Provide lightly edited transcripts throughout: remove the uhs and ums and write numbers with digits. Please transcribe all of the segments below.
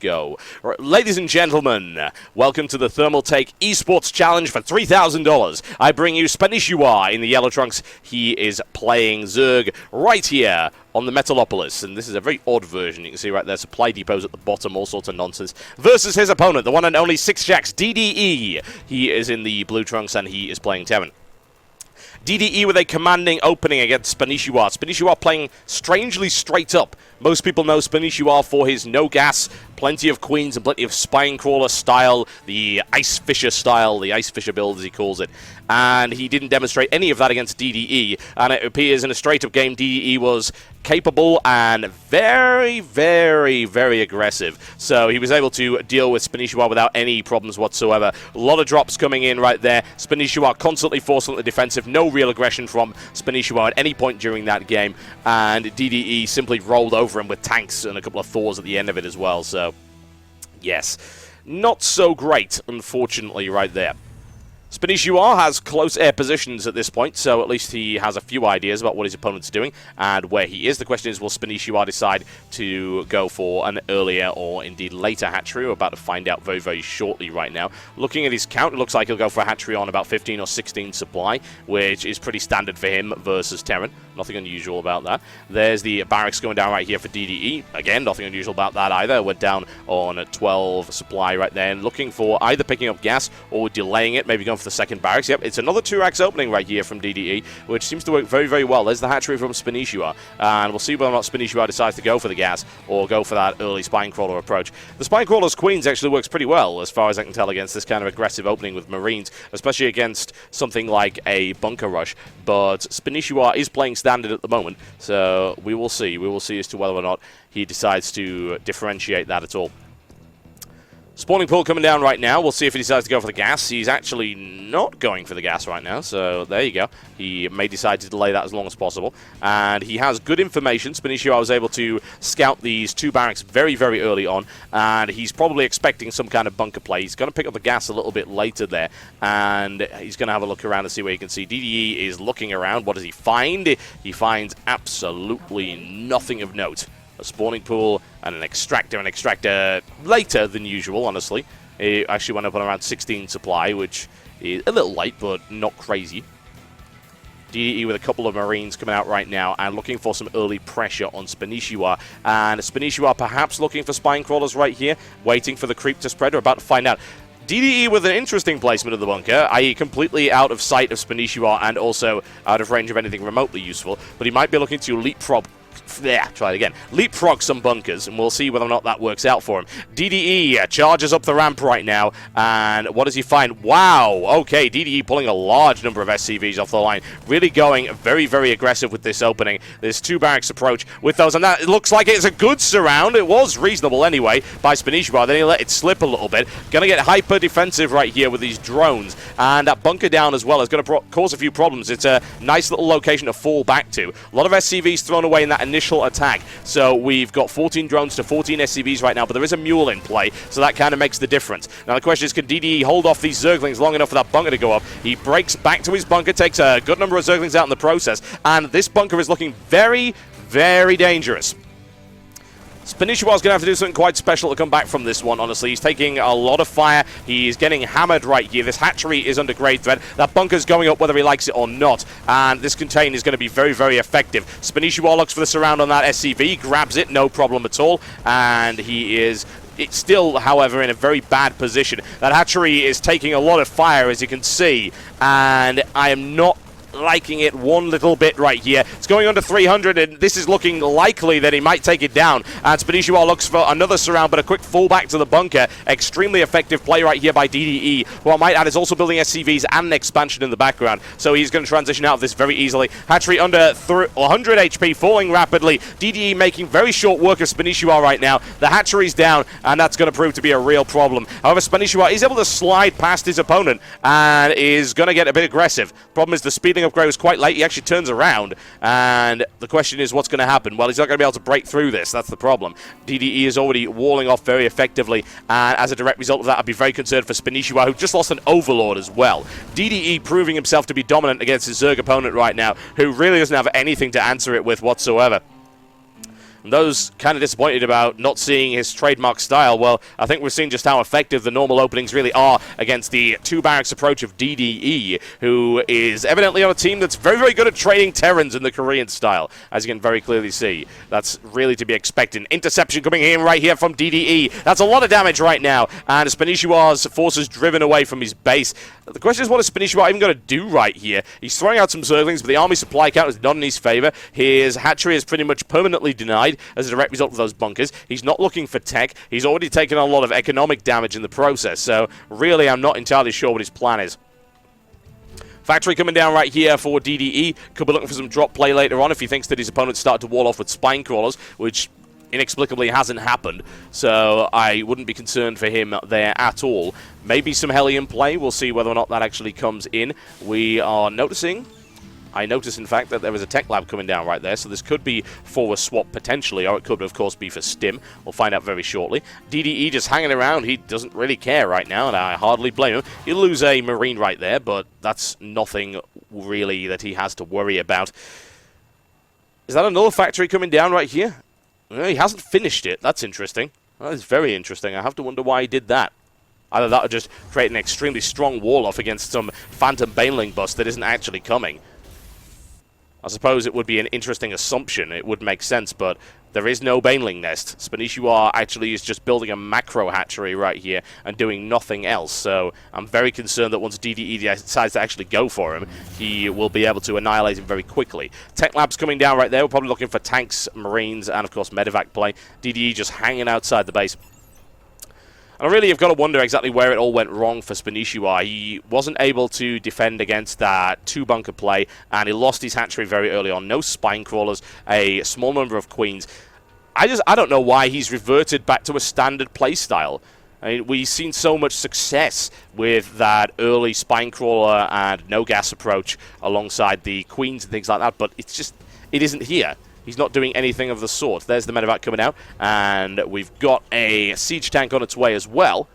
go. Right, ladies and gentlemen, welcome to the Thermal Take Esports Challenge for $3,000. I bring you Spanishiwa in the yellow trunks. He is playing Zerg right here on the Metalopolis, and this is a very odd version. You can see right there, supply depots at the bottom, all sorts of nonsense, versus his opponent, the one and only Six Jacks, DDE. He is in the blue trunks, and he is playing Terran. DDE with a commanding opening against Spanishiwa. Spanishiwa playing strangely straight up. Most people know Spanishiwa for his no gas, plenty of queens and plenty of spine crawler style, the Ice Fisher style, the Ice Fisher build as he calls it. And he didn't demonstrate any of that against DDE. And it appears in a straight up game DDE was capable and very, very, very aggressive. So he was able to deal with Spanishiwa without any problems whatsoever. A lot of drops coming in right there. Spanishiwa constantly forceful on the defensive. No real aggression from Spanishiwa at any point during that game. And DDE simply rolled over him with tanks and a couple of Thors at the end of it as well. So, yes, not so great, unfortunately, right there. Spanishiwa has close air positions at this point, so at least he has a few ideas about what his opponent's doing and where he is. The question is, will Spanishiwa decide to go for an earlier or indeed later hatchery? We're about to find out very, very shortly right now. Looking at his count, it looks like he'll go for a hatchery on about 15 or 16 supply, which is pretty standard for him versus Terran. Nothing unusual about that. There's the barracks going down right here for DDE. Again, nothing unusual about that either. Went down on a 12 supply right there, and looking for either picking up gas or delaying it, maybe going for the second barracks. Yep, it's another 2-racks opening right here from DDE, which seems to work very, very well. There's the hatchery from Spanishiwa, and we'll see whether or not Spanishiwa decides to go for the gas or go for that early Spinecrawler approach. The Spinecrawler's Queens actually works pretty well, as far as I can tell, against this kind of aggressive opening with Marines, especially against something like a bunker rush, but Spanishiwa is playing standard at the moment, so we will see. We will see as to whether or not he decides to differentiate that at all. Spawning pool coming down right now. We'll see if he decides to go for the gas. He's actually not going for the gas right now, so there you go. He may decide to delay that as long as possible. And he has good information. Spanishiwa was able to scout these 2 barracks very, very early on, and he's probably expecting some kind of bunker play. He's going to pick up the gas a little bit later there, and he's going to have a look around to see where he can see. DDE is looking around. What does he find? He finds absolutely nothing of note. A spawning pool and an extractor later than usual, honestly. It actually went up on around 16 supply, which is a little late, but not crazy. DDE with a couple of Marines coming out right now and looking for some early pressure on Spanishiwa. And Spanishiwa perhaps looking for spine crawlers right here, waiting for the creep to spread. We're about to find out. DDE with an interesting placement of the bunker, i.e. completely out of sight of Spanishiwa and also out of range of anything remotely useful. But he might be looking to leapfrog some bunkers, and we'll see whether or not that works out for him. DDE charges up the ramp right now, and what does he find? Wow, okay, DDE pulling a large number of SCVs off the line, really going very, very aggressive with this opening. This 2 barracks approach with those, and that it looks like it's a good surround. It was reasonable anyway by Spanishiwa, then he let it slip a little bit. Gonna get hyper defensive right here with these drones, and that bunker down as well is going to cause a few problems. It's a nice little location to fall back to. A lot of SCVs thrown away in that initial attack. So we've got 14 drones to 14 SCVs right now, but there is a mule in play, so that kind of makes the difference. Now the question is, can DDE hold off these Zerglings long enough for that bunker to go up? He breaks back to his bunker, takes a good number of Zerglings out in the process, and this bunker is looking very, very dangerous. Spanishiwa's going to have to do something quite special to come back from this one, honestly. He's taking a lot of fire. He's getting hammered right here. This hatchery is under grave threat. That bunker's going up whether he likes it or not. And this contain is going to be very, very effective. Spanishiwa looks for the surround on that SCV, grabs it, no problem at all. And he is... It's still, however, in a very bad position. That hatchery is taking a lot of fire, as you can see. And I am not liking it one little bit right here. It's going under 300, and this is looking likely that he might take it down. And Spanishiwa looks for another surround, but a quick fallback to the bunker. Extremely effective play right here by DDE, who I might add is also building SCVs and an expansion in the background. So he's going to transition out of this very easily. Hatchery under 100 HP, falling rapidly. DDE making very short work of Spanishiwa right now. The hatchery's down, and that's going to prove to be a real problem. However, Spanishiwa is able to slide past his opponent and is going to get a bit aggressive. Problem is the speeding upgrade was quite late. He actually turns around, and the question is what's going to happen? Well, he's not going to be able to break through this. That's the problem. DDE is already walling off very effectively, and as a direct result of that, I'd be very concerned for Spanishiwa, who just lost an Overlord as well. DDE proving himself to be dominant against his Zerg opponent right now, who really doesn't have anything to answer it with whatsoever. And those kind of disappointed about not seeing his trademark style, well, I think we've seen just how effective the normal openings really are against the two barracks approach of DDE, who is evidently on a team that's very, very good at trading Terrans in the Korean style, as you can very clearly see. That's really to be expected. Interception coming in right here from DDE. That's a lot of damage right now, and Spanishiwa's forces driven away from his base. The question is, what is Spanishiwa even going to do right here? He's throwing out some Zerglings, but the army supply count is not in his favor. His hatchery is pretty much permanently denied as a direct result of those bunkers. He's not looking for tech. He's already taken a lot of economic damage in the process, so really I'm not entirely sure what his plan is. Factory coming down right here for DDE. Could be looking for some drop play later on if he thinks that his opponents start to wall off with spine crawlers, which inexplicably hasn't happened, so I wouldn't be concerned for him there at all. Maybe some Hellion play. We'll see whether or not that actually comes in. We are noticing... I noticed, in fact, that there was a tech lab coming down right there, so this could be for a swap potentially, or it could, of course, be for stim. We'll find out very shortly. DDE just hanging around. He doesn't really care right now, and I hardly blame him. He'll lose a Marine right there, but that's nothing really that he has to worry about. Is that another factory coming down right here? Well, he hasn't finished it. That's interesting. That is very interesting. I have to wonder why he did that. Either that or just create an extremely strong wall-off against some Phantom Baneling bust that isn't actually coming. I suppose it would be an interesting assumption. It would make sense, but there is no Baneling nest. Spanishiwa actually is just building a macro hatchery right here and doing nothing else. So I'm very concerned that once DDE decides to actually go for him, he will be able to annihilate him very quickly. Tech labs coming down right there. We're probably looking for tanks, marines, and of course medevac play. DDE just hanging outside the base. And really, you've got to wonder exactly where it all went wrong for Spanishiwa. He wasn't able to defend against that two-bunker play, and he lost his hatchery very early on. No spine crawlers, a small number of queens. I don't know why he's reverted back to a standard play style. I mean, we've seen so much success with that early spine crawler and no gas approach alongside the queens and things like that, but it's just, it isn't here. He's not doing anything of the sort. There's the medevac coming out, and we've got a siege tank on its way as well.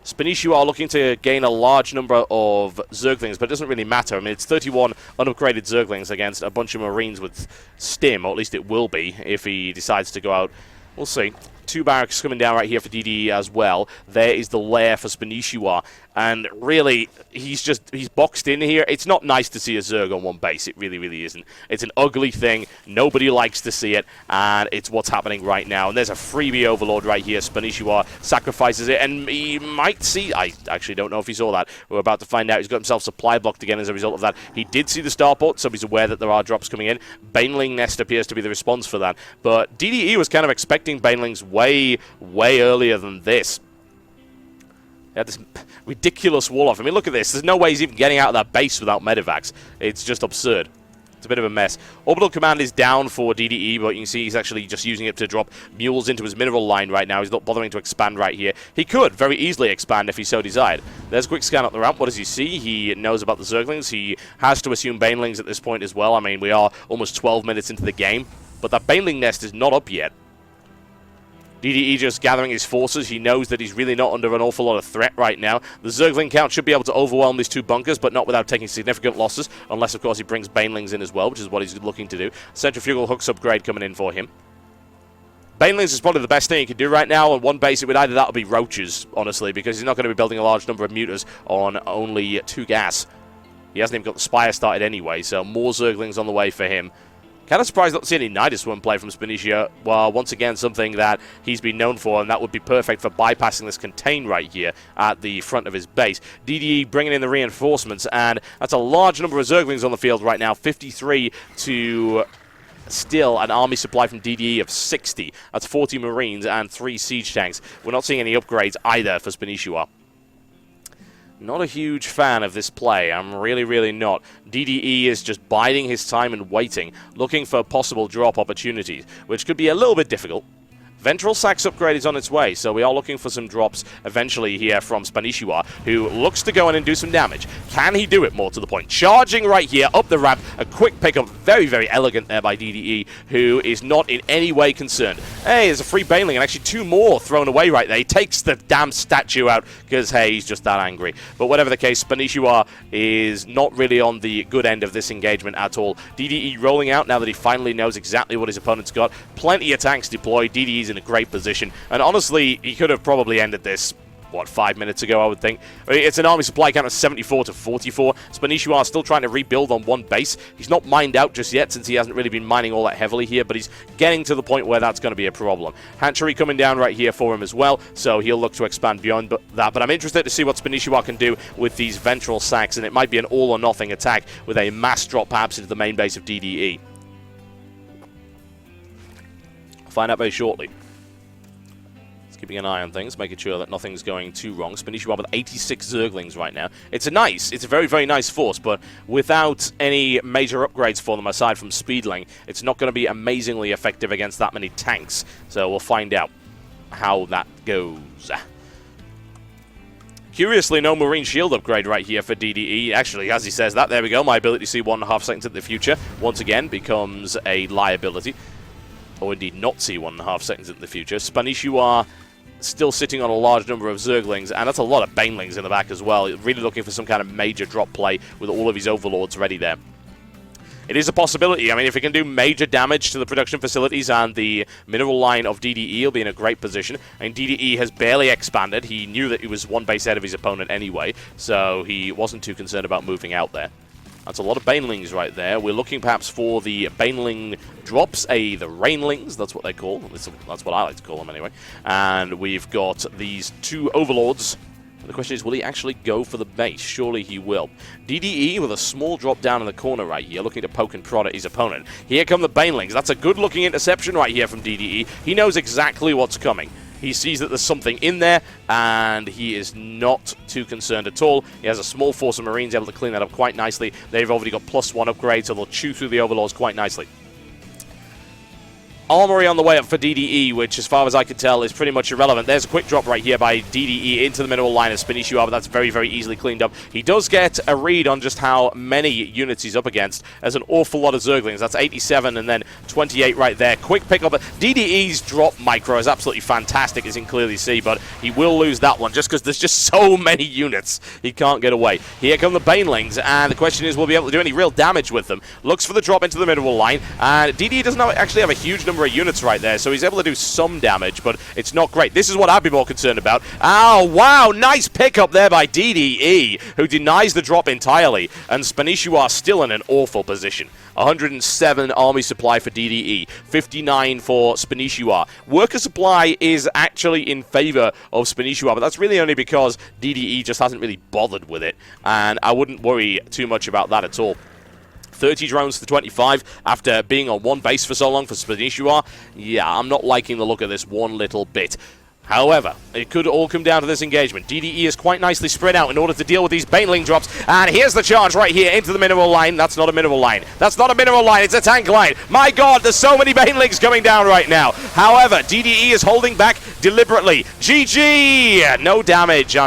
Spanishiwa are looking to gain a large number of Zerglings, but it doesn't really matter. I mean, it's 31 unupgraded Zerglings against a bunch of Marines with stim, or at least it will be if he decides to go out. We'll see. Two barracks coming down right here for DDE as well. There is the lair for Spanishiwa. And really, he's boxed in here. It's not nice to see a Zerg on one base. It really, really isn't. It's an ugly thing. Nobody likes to see it. And it's what's happening right now. And there's a freebie overlord right here. Spanishiwa sacrifices it. And he might see... I actually don't know if he saw that. We're about to find out. He's got himself supply blocked again as a result of that. He did see the starport, so he's aware that there are drops coming in. Baneling nest appears to be the response for that. But DDE was kind of expecting Banelings way, way earlier than this. They had this ridiculous wall-off. I mean, look at this. There's no way he's even getting out of that base without medevacs. It's just absurd. It's a bit of a mess. Orbital command is down for DDE, but you can see he's actually just using it to drop mules into his mineral line right now. He's not bothering to expand right here. He could very easily expand if he so desired. There's a quick scan up the ramp. What does he see? He knows about the Zerglings. He has to assume Banelings at this point as well. I mean, we are almost 12 minutes into the game, but that Baneling nest is not up yet. DDE just gathering his forces. He knows that he's really not under an awful lot of threat right now. The Zergling count should be able to overwhelm these two bunkers, but not without taking significant losses, unless, of course, he brings Banelings in as well, which is what he's looking to do. Centrifugal hooks upgrade coming in for him. Banelings is probably the best thing he can do right now. On one base, it would either that or be roaches, honestly, because he's not going to be building a large number of muters on only 2 gas. He hasn't even got the Spire started anyway, so more Zerglings on the way for him. Kind of surprised not to see any Nidus Worm play from Spanishiwa. Well, once again, something that he's been known for, and that would be perfect for bypassing this contain right here at the front of his base. DDE bringing in the reinforcements, and that's a large number of Zerglings on the field right now. 53 to still an army supply from DDE of 60. That's 40 Marines and 3 siege tanks. We're not seeing any upgrades either for Spanishiwa. Not a huge fan of this play. I'm really, really not. DDE is just biding his time and waiting, looking for possible drop opportunities, which could be a little bit difficult. Ventral Sax upgrade is on its way, so we are looking for some drops eventually here from Spanishiwa, who looks to go in and do some damage. Can he do it? More to the point? Charging right here, up the ramp, a quick pickup, very, very elegant there by DDE, who is not in any way concerned. Hey, there's a free Bainling, and actually 2 more thrown away right there. He takes the damn statue out, because, hey, he's just that angry. But whatever the case, Spanishiwa is not really on the good end of this engagement at all. DDE rolling out now that he finally knows exactly what his opponent's got. Plenty of tanks deployed. DDE's in a great position, and honestly, he could have probably ended this, what, 5 minutes ago, I would think. I mean, it's an army supply count of 74 to 44. Spanishiwa still trying to rebuild on one base. He's not mined out just yet, since he hasn't really been mining all that heavily here, but he's getting to the point where that's going to be a problem. Hatchery coming down right here for him as well, so he'll look to expand beyond that. But I'm interested to see what Spanishiwa can do with these Ventral Sacs, and it might be an all-or-nothing attack with a mass drop perhaps into the main base of DDE. Find out very shortly. Keeping an eye on things, making sure that nothing's going too wrong. Spanishiwa with 86 Zerglings right now. It's a very, very nice force, but without any major upgrades for them aside from Speedling, it's not going to be amazingly effective against that many tanks. So we'll find out how that goes. Curiously, no Marine Shield upgrade right here for DDE. Actually, as he says that, there we go. My ability to see 1.5 seconds into the future, once again, becomes a liability. Or indeed not see 1.5 seconds into the future. Spanishiwa still sitting on a large number of Zerglings, and that's a lot of Bainlings in the back as well. Really looking for some kind of major drop play with all of his Overlords ready there. It is a possibility. I mean, if he can do major damage to the production facilities and the mineral line of DDE, he'll be in a great position. I mean, DDE has barely expanded. He knew that he was one base ahead of his opponent anyway, so he wasn't too concerned about moving out there. That's a lot of Bainlings right there. We're looking perhaps for the Bainling drops, the Rainlings, that's what they call. That's what I like to call them anyway. And we've got these 2 Overlords. The question is, will he actually go for the base? Surely he will. DDE with a small drop down in the corner right here, looking to poke and prod at his opponent. Here come the Bainlings. That's a good-looking interception right here from DDE. He knows exactly what's coming. He sees that there's something in there, and he is not too concerned at all. He has a small force of Marines able to clean that up quite nicely. They've already got +1 upgrade, so they'll chew through the Overlords quite nicely. Armory on the way up for DDE, which, as far as I can tell, is pretty much irrelevant. There's a quick drop right here by DDE into the mineral line of Spanishiwa, but that's very, very easily cleaned up. He does get a read on just how many units he's up against. There's an awful lot of Zerglings. That's 87 and then 28 right there. Quick pickup. DDE's drop micro is absolutely fantastic, as you can clearly see, but he will lose that one just because there's just so many units. He can't get away. Here come the Bainlings, and the question is, will we be able to do any real damage with them? Looks for the drop into the mineral line, and DDE doesn't actually have a huge number of units right there, so he's able to do some damage, but it's not great. This is what I'd be more concerned about. Oh, wow, nice pickup there by DDE, who denies the drop entirely, and Spanishiwa still in an awful position. 107 army supply for DDE, 59 for Spanishiwa. Worker supply is actually in favor of Spanishiwa, but that's really only because DDE just hasn't really bothered with it, and I wouldn't worry too much about that at all. 30 drones to 25 after being on one base for so long for Spanishiwa. Yeah, I'm not liking the look of this one little bit. However, it could all come down to this engagement. DDE is quite nicely spread out in order to deal with these Bainling drops. And here's the charge right here into the mineral line. That's not a mineral line. That's not a mineral line. It's a tank line. My God, there's so many Bainlings coming down right now. However, DDE is holding back deliberately. GG! No damage.